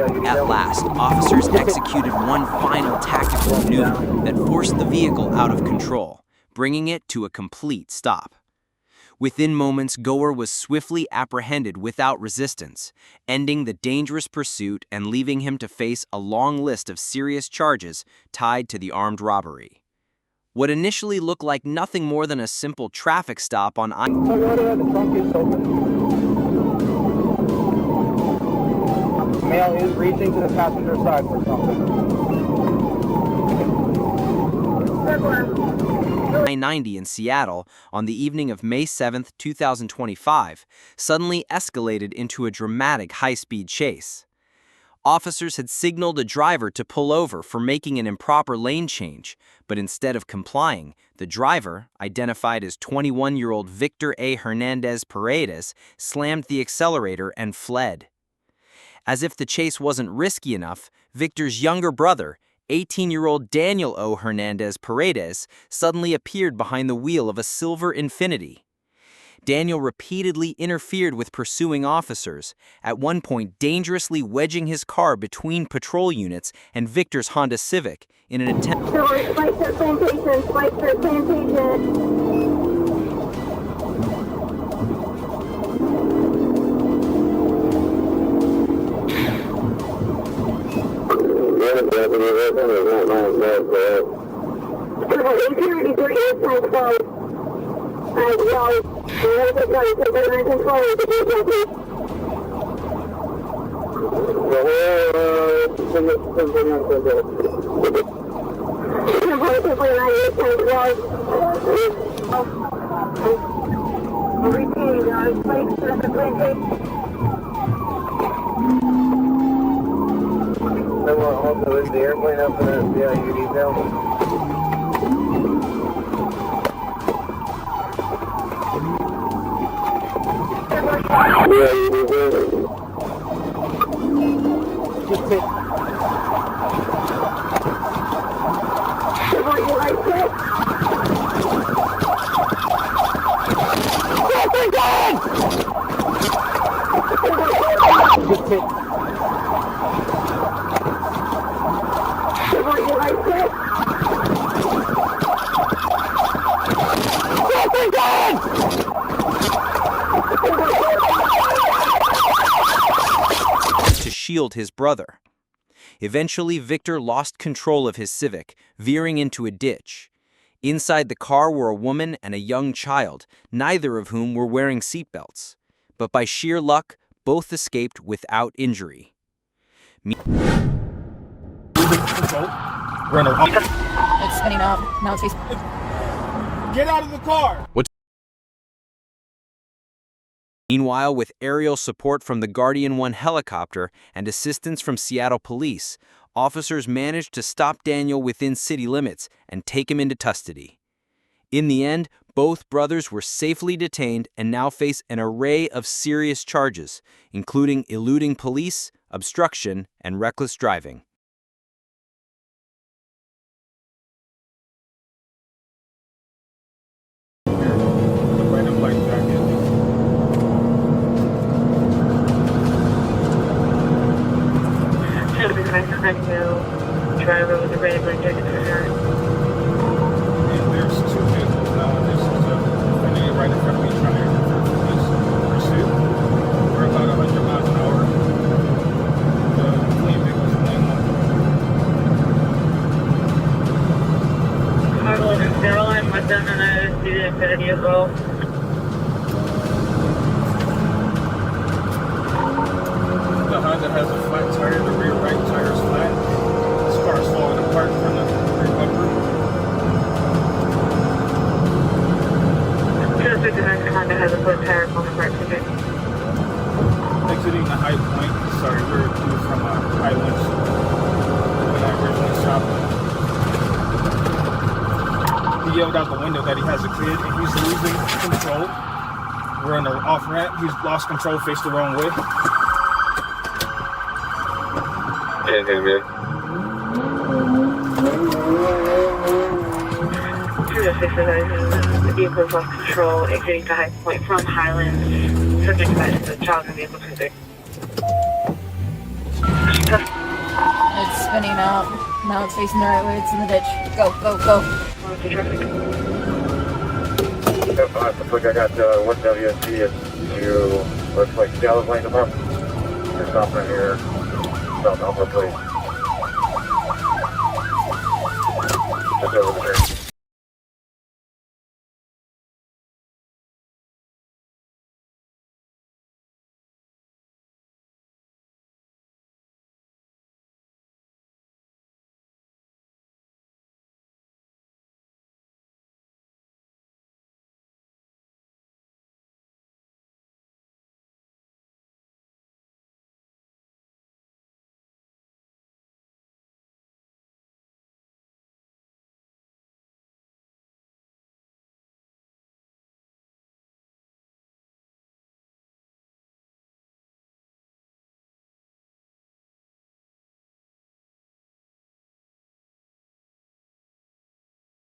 At last, officers executed one final tactical maneuver that forced the vehicle out of control, bringing it to a complete stop. Within moments, Goer was swiftly apprehended without resistance, ending the dangerous pursuit and leaving him to face a long list of serious charges tied to the armed robbery. What initially looked like nothing more than a simple traffic stop on Male is reaching to the passenger side for I-90 in Seattle on the evening of May 7, 2025, suddenly escalated into a dramatic high-speed chase. Officers had signaled a driver to pull over for making an improper lane change, but instead of complying, the driver, identified as 21-year-old Victor A. Hernandez Paredes, slammed the accelerator and fled. As if the chase wasn't risky enough, Victor's younger brother, 18-year-old Daniel O. Hernandez Paredes, suddenly appeared behind the wheel of a silver Infiniti. Daniel repeatedly interfered with pursuing officers, at one point dangerously wedging his car between patrol units and Victor's Honda Civic in an attempt. Also, is the airplane up in the CIUD now? To shield his brother. Eventually, Victor lost control of his Civic, veering into a ditch. Inside the car were a woman and a young child, neither of whom were wearing seatbelts. But by sheer luck, both escaped without injury. It's spinning up. Now it's facing. Get out of the car! Meanwhile, with aerial support from the Guardian 1 helicopter and assistance from Seattle police, officers managed to stop Daniel within city limits and take him into custody. In the end, both brothers were safely detained and now face an array of serious charges, including eluding police, obstruction, and reckless driving. Driver with a red light jacket for her. And there's two vehicles now, and this is Infiniti right in front of me trying to interfere with police pursuit. We're about 100 miles an hour. The fleeing vehicles in lane one. Car was still in with them, and I see the Infiniti as well. The Honda has a flat tire, the rear right tire is flat. This car is falling apart from the rear bumper. Just the Honda has a flat tire on the right ticket. Exiting the High Point. Sorry, we're due from Highlands when I originally stopped. He yelled out the window that he has a kid and he's losing control. We're on the off ramp. He's lost control, faced the wrong way. Can't hear me. The vehicle is lost control, exiting to High Point from Highlands. Subject to the child in vehicle physics. She took It's spinning out. Now it's facing the right way. It's in the ditch. Go, go, go. Yep, looks like I got one WSC and you looks like Dallas lining them up. They're stopping right here. South Alpha, please. Just over the train.